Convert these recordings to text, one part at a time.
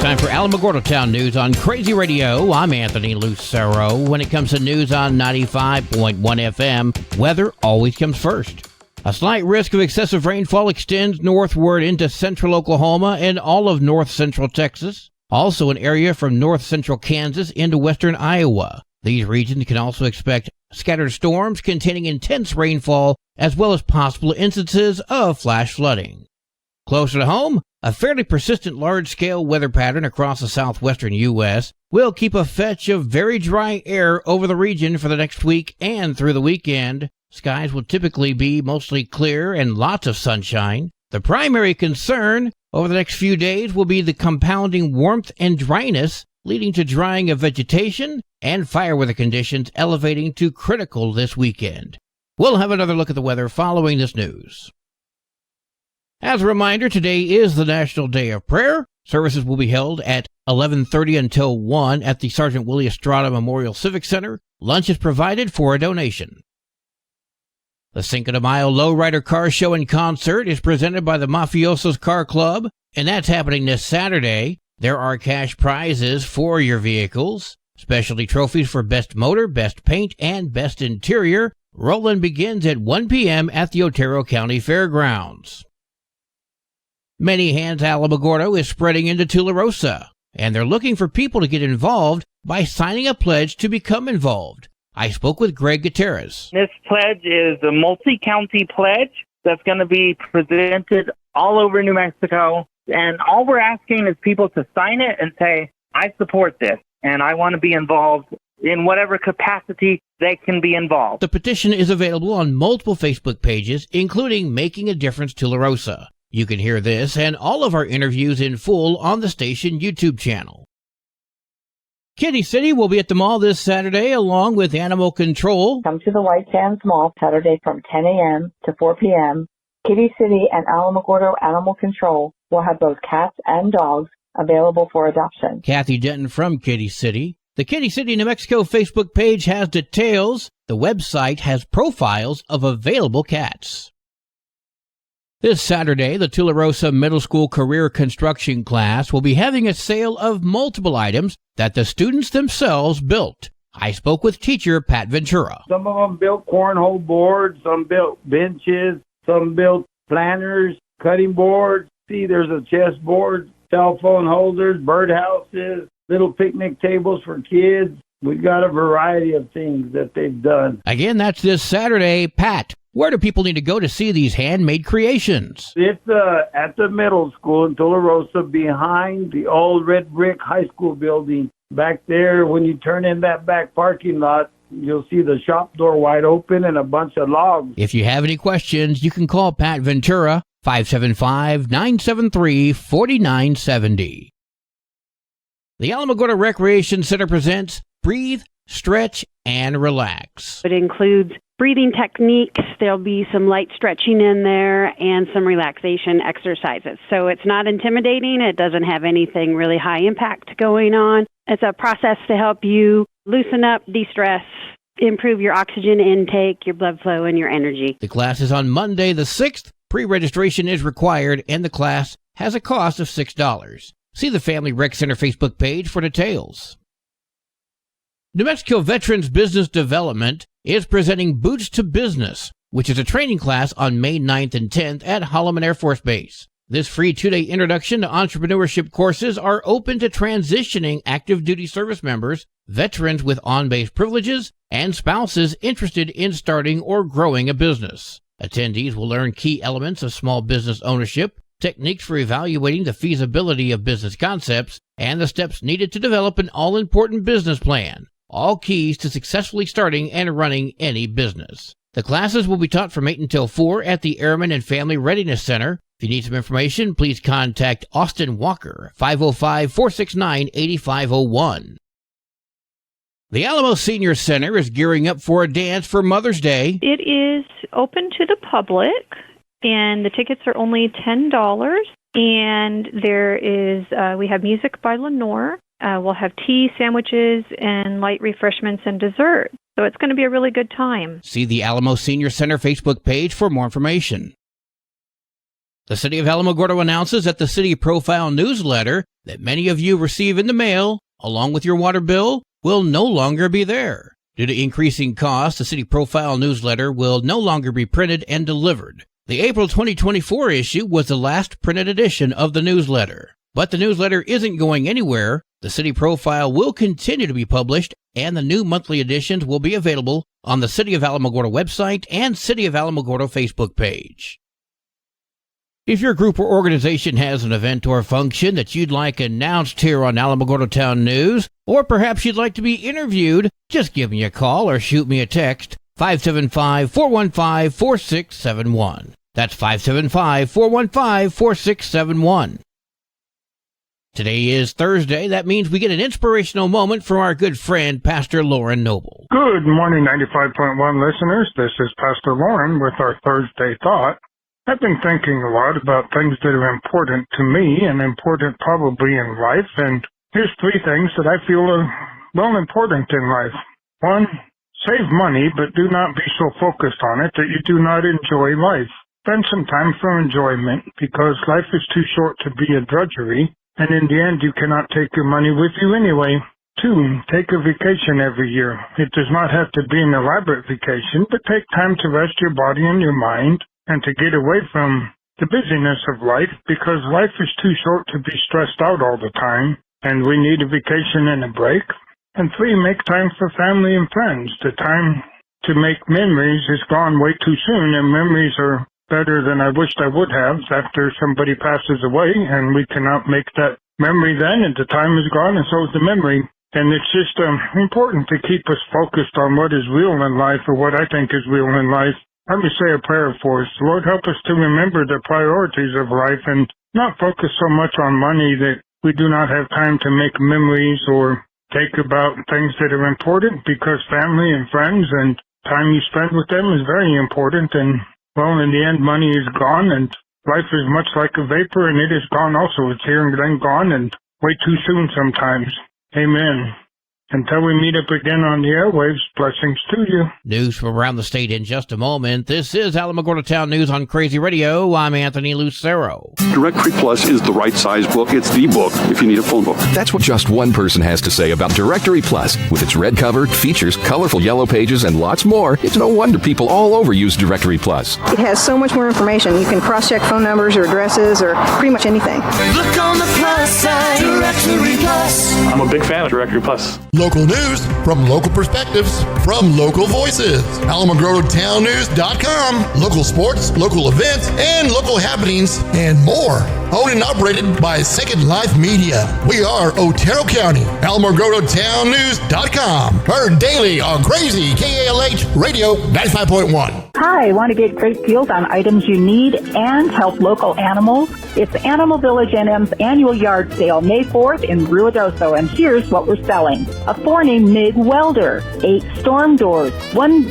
Time for Alamogordo Town News on Crazy Radio. I'm Anthony Lucero. When it comes to news on 95.1 FM, weather always comes first. A slight risk of excessive rainfall extends northward into central Oklahoma and all of north central Texas. Also an area from north central Kansas into western Iowa. These regions can also expect scattered storms containing intense rainfall as well as possible instances of flash flooding. Closer to home, a fairly persistent large-scale weather pattern across the southwestern U.S. will keep a fetch of very dry air over the region for the next week and through the weekend. Skies will typically be mostly clear and lots of sunshine. The primary concern over the next few days will be the compounding warmth and dryness, leading to drying of vegetation and fire weather conditions elevating to critical this weekend. We'll have another look at the weather following this news. As a reminder, today is the National Day of Prayer. Services will be held at 11:30 until 1 at the Sergeant Willie Estrada Memorial Civic Center. Lunch is provided for a donation. The Cinco de Mayo Lowrider Car Show and Concert is presented by the Mafiosos Car Club, and that's happening this Saturday. There are cash prizes for your vehicles, specialty trophies for Best Motor, Best Paint, and Best Interior. Rolling begins at 1 p.m. at the Otero County Fairgrounds. Many Hands Alamogordo is spreading into Tularosa, and they're looking for people to get involved by signing a pledge to become involved. I spoke with Greg Gutierrez. This pledge is a multi-county pledge that's going to be presented all over New Mexico, and all we're asking is people to sign it and say, I support this, and I want to be involved in whatever capacity they can be involved. The petition is available on multiple Facebook pages, including Making a Difference Tularosa. You can hear this and all of our interviews in full on the station YouTube channel. Kitty City will be at the mall this Saturday along with Animal Control. Come to the White Sands Mall Saturday from 10 a.m. to 4 p.m. Kitty City and Alamogordo Animal Control will have both cats and dogs available for adoption. Kathy Denton from Kitty City. The Kitty City, New Mexico Facebook page has details. The website has profiles of available cats. This Saturday, the Tularosa Middle School Career Construction class will be having a sale of multiple items that the students themselves built. I spoke with teacher Pat Ventura. Some of them built cornhole boards, some built benches, some built planters, cutting boards. See, there's a chessboard, cell phone holders, birdhouses, little picnic tables for kids. We've got a variety of things that they've done. Again, that's this Saturday. Pat, where do people need to go to see these handmade creations? It's at the middle school in Tularosa behind the old red brick high school building. Back there, when you turn in that back parking lot, you'll see the shop door wide open and a bunch of logs. If you have any questions, you can call Pat Ventura, 575-973-4970. The Alamogordo Recreation Center presents Breathe, Stretch, and Relax. It includes breathing techniques. There'll be some light stretching in there and some relaxation exercises. So it's not intimidating. It doesn't have anything really high impact going on. It's a process to help you loosen up, de-stress, improve your oxygen intake, your blood flow, and your energy. The class is on Monday the 6th. Pre-registration is required, and the class has a cost of $6. See the Family Rec Center Facebook page for details. New Mexico Veterans Business Development is presenting Boots to Business, which is a training class on May 9th and 10th at Holloman Air Force Base. This free 2-day introduction to entrepreneurship courses are open to transitioning active duty service members, veterans with on-base privileges, and spouses interested in starting or growing a business. Attendees will learn key elements of small business ownership, techniques for evaluating the feasibility of business concepts, and the steps needed to develop an all-important business plan. All keys to successfully starting and running any business. The classes will be taught from 8 until 4 at the Airmen and Family Readiness Center. If you need some information, please contact Austin Walker, 505-469-8501. The Alamo Senior Center is gearing up for a dance for Mother's Day. It is open to the public, and the tickets are only $10. And there is, we have music by Lenore. We'll have tea, sandwiches, and light refreshments and dessert. So it's going to be a really good time. See the Alamo Senior Center Facebook page for more information. The City of Alamogordo announces that the City Profile newsletter that many of you receive in the mail, along with your water bill, will no longer be there. Due to increasing costs, the City Profile newsletter will no longer be printed and delivered. The April 2024 issue was the last printed edition of the newsletter. But the newsletter isn't going anywhere. The City Profile will continue to be published, and the new monthly editions will be available on the City of Alamogordo website and City of Alamogordo Facebook page. If your group or organization has an event or function that you'd like announced here on Alamogordo Town News, or perhaps you'd like to be interviewed, just give me a call or shoot me a text, 575-415-4671. That's 575-415-4671. Today is Thursday. That means we get an inspirational moment from our good friend, Pastor Lauren Noble. Good morning, 95.1 listeners. This is Pastor Lauren with our Thursday Thought. I've been thinking a lot about things that are important to me and important probably in life, and here's 3 things that I feel are, important in life. 1, save money, but do not be so focused on it that you do not enjoy life. Spend some time for enjoyment, because life is too short to be a drudgery, and in the end you cannot take your money with you anyway. 2, take a vacation every year. It does not have to be an elaborate vacation, but take time to rest your body and your mind, and to get away from the busyness of life, because life is too short to be stressed out all the time, and we need a vacation and a break. And 3, make time for family and friends. The time to make memories is gone way too soon, and memories are better than I wished I would have after somebody passes away, and we cannot make that memory then, and the time is gone, and so is the memory. And it's just important to keep us focused on what is real in life, or what I think is real in life. Let me say a prayer for us. Lord, help us to remember the priorities of life and not focus so much on money that we do not have time to make memories or think about things that are important, because family and friends and time you spend with them is very important. And, well, in the end, money is gone, and life is much like a vapor, and it is gone also. It's here and then gone, and way too soon sometimes. Amen. Until we meet up again on the airwaves, blessings to you. News from around the state in just a moment. This is Alamogordo Town News on Crazy Radio. I'm Anthony Lucero. Directory Plus is the right size book. It's the book if you need a phone book. That's what just one person has to say about Directory Plus. With its red cover, features, colorful yellow pages, and lots more, it's no wonder people all over use Directory Plus. It has so much more information. You can cross-check phone numbers or addresses or pretty much anything. Look on the plus side, Directory Plus. I'm a big fan of Directory Plus. Local news from local perspectives from local voices. AlamogordoTownNews.com. Local sports, local events, and local happenings, and more. Owned and operated by Second Life Media. We are Otero County. AlamogordoTownNews.com. Heard daily on Crazy KALH Radio 95.1. Hi, want to get great deals on items you need and help local animals? It's Animal Village NM's annual yard sale, May 4th in Ruidoso, and here's what we're selling. A 4-name MIG welder, 8 storm doors, 12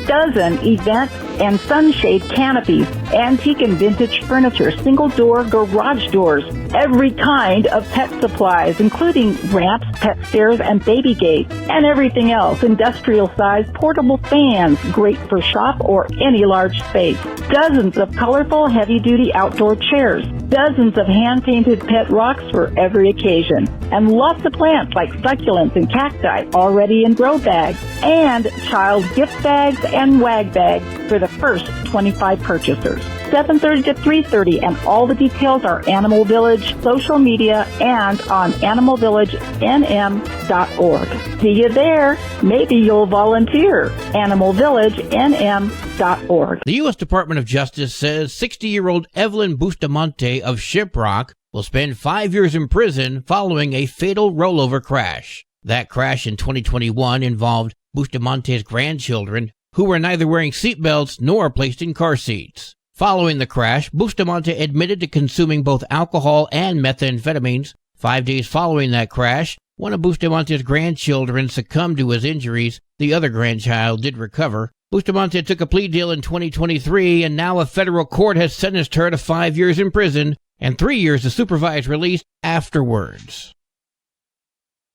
event and sunshade canopies, antique and vintage furniture, single-door garage doors, every kind of pet supplies, including ramps, pet stairs, and baby gates, and everything else, industrial-sized portable fans, great for shop or any large space, dozens of colorful heavy-duty outdoor chairs, dozens of hand-painted pet rocks for every occasion, and lots of plants like succulents and cacti already in grow bags, and child gift bags and wag bags for the first 25 purchasers. 7:30 to 3:30, and all the details are Animal Village social media and on animalvillagenm.org. See you there. Maybe you'll volunteer. animalvillagenm.org. The U.S. Department of Justice says 60-year-old Evelyn Bustamante of Shiprock will spend 5 years in prison following a fatal rollover crash. That crash in 2021 involved Bustamante's grandchildren, who were neither wearing seatbelts nor placed in car seats. Following the crash, Bustamante admitted to consuming both alcohol and methamphetamines. 5 days following that crash, one of Bustamante's grandchildren succumbed to his injuries. The other grandchild did recover. Bustamante took a plea deal in 2023, and now a federal court has sentenced her to 5 years in prison and 3 years of supervised release afterwards.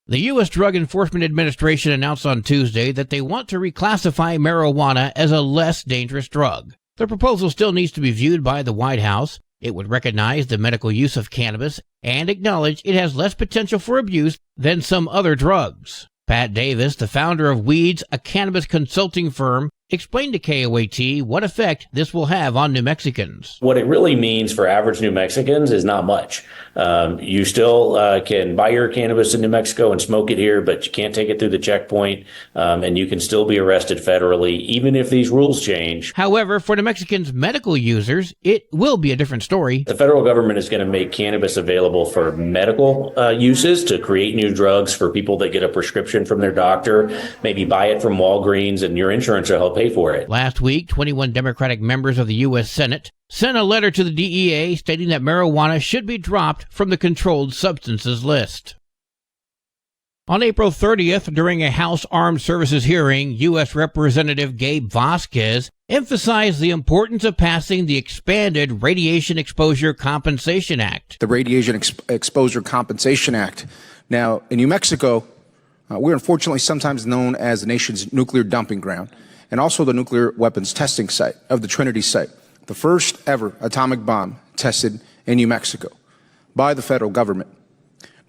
The U.S. Drug Enforcement Administration announced on Tuesday that they want to reclassify marijuana as a less dangerous drug. The proposal still needs to be viewed by the White House. It would recognize the medical use of cannabis and acknowledge it has less potential for abuse than some other drugs. Pat Davis, the founder of Weeds, a cannabis consulting firm, explained to KOAT what effect this will have on New Mexicans. What it really means for average New Mexicans is not much. You still can buy your cannabis in New Mexico and smoke it here, but you can't take it through the checkpoint, and you can still be arrested federally, even if these rules change. However, for New Mexicans' medical users, it will be a different story. The federal government is going to make cannabis available for medical uses to create new drugs for people that get a prescription from their doctor, maybe buy it from Walgreens, and your insurance will help pay for it. Last week, 21 Democratic members of the U.S. Senate sent a letter to the DEA stating that marijuana should be dropped from the controlled substances list. On April 30th, during a House Armed Services hearing, U.S. Representative Gabe Vasquez emphasized the importance of passing the expanded Radiation Exposure Compensation Act. The Radiation Exposure Compensation Act. Now, in New Mexico, we're unfortunately sometimes known as the nation's nuclear dumping ground, and also the nuclear weapons testing site of the Trinity site, the first ever atomic bomb tested in New Mexico by the federal government.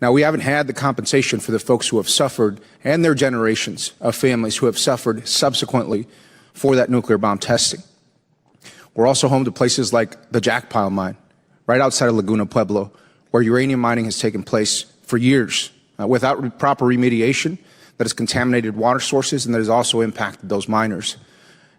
Now, we haven't had the compensation for the folks who have suffered and their generations of families who have suffered subsequently for that nuclear bomb testing. We're also home to places like the Jackpile mine, right outside of Laguna Pueblo, where uranium mining has taken place for years without proper remediation that has contaminated water sources and that has also impacted those miners.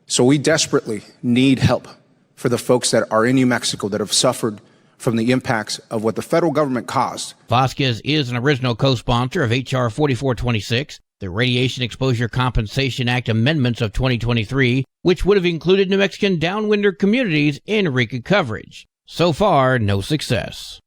So we desperately need help for the folks that are in New Mexico that have suffered from the impacts of what the federal government caused. Vasquez is an original co-sponsor of H.R. 4426, the Radiation Exposure Compensation Act amendments of 2023, which would have included New Mexican downwinder communities in RECA coverage. So far, no success.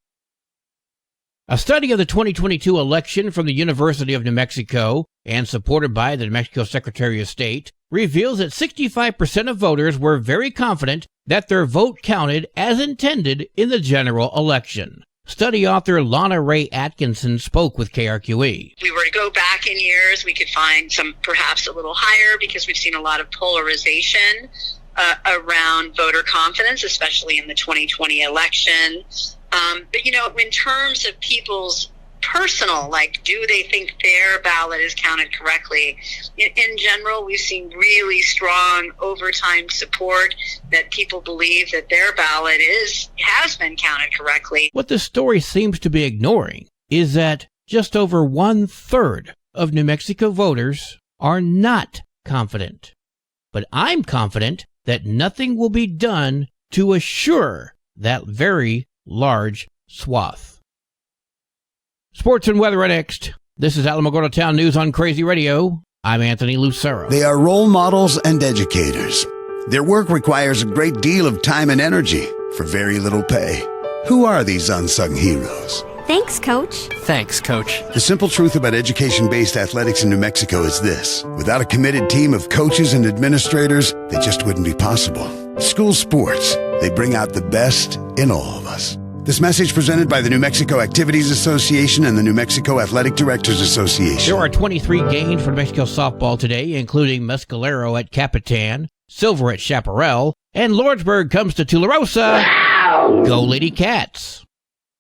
A study of the 2022 election from the University of New Mexico and supported by the New Mexico Secretary of State reveals that 65% of voters were very confident that their vote counted as intended in the general election. Study author Lana Ray Atkinson spoke with KRQE. If we were to go back in years, we could find some perhaps a little higher because we've seen a lot of polarization around voter confidence, especially in the 2020 election. But, you know, in terms of people's personal, like, do they think their ballot is counted correctly? In general, we've seen really strong overtime support that people believe that their ballot has been counted correctly. What this story seems to be ignoring is that just over 1/3 of New Mexico voters are not confident. But I'm confident that nothing will be done to assure that very large swath. Sports and weather are next. This is Alamogordo Town News on Crazy Radio. I'm Anthony Lucero. They are role models and educators. Their work requires a great deal of time and energy for very little pay. Who are these unsung heroes? Thanks, Coach. Thanks, Coach. The simple truth about education-based athletics in New Mexico is this. Without a committed team of coaches and administrators, they just wouldn't be possible. School sports, they bring out the best in all of us. This message presented by the New Mexico Activities Association and the New Mexico Athletic Directors Association. There are 23 games for New Mexico softball today, including Mescalero at Capitan, Silver at Chaparral, and Lordsburg comes to Tularosa. Wow. Go Lady Cats!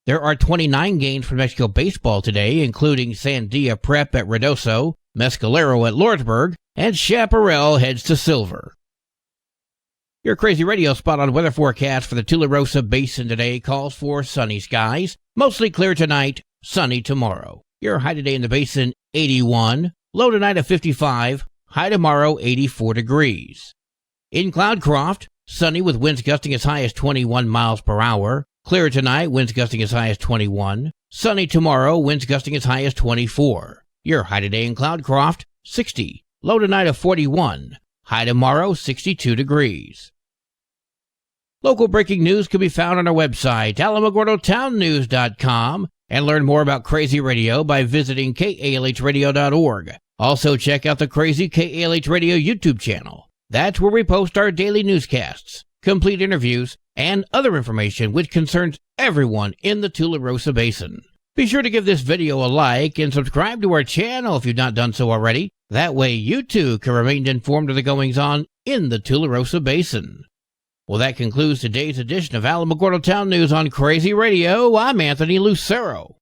There are 29 games for New Mexico baseball today, including Sandia Prep at Ruidoso, Mescalero at Lordsburg, and Chaparral heads to Silver. Your Crazy Radio spot on weather forecast for the Tularosa Basin today calls for sunny skies, mostly clear tonight, sunny tomorrow. Your high today in the basin, 81, low tonight of 55, high tomorrow, 84 degrees. In Cloudcroft, sunny with winds gusting as high as 21 miles per hour, clear tonight, winds gusting as high as 21, sunny tomorrow, winds gusting as high as 24. Your high today in Cloudcroft, 60, low tonight of 41, high tomorrow, 62 degrees. Local breaking news can be found on our website, alamogordotownnews.com, and learn more about Crazy Radio by visiting kalhradio.org. Also, check out the Crazy KALH Radio YouTube channel. That's where we post our daily newscasts, complete interviews, and other information which concerns everyone in the Tularosa Basin. Be sure to give this video a like and subscribe to our channel if you've not done so already. That way you too can remain informed of the goings-on in the Tularosa Basin. Well, that concludes today's edition of Alamogordo Town News on Crazy Radio. I'm Anthony Lucero.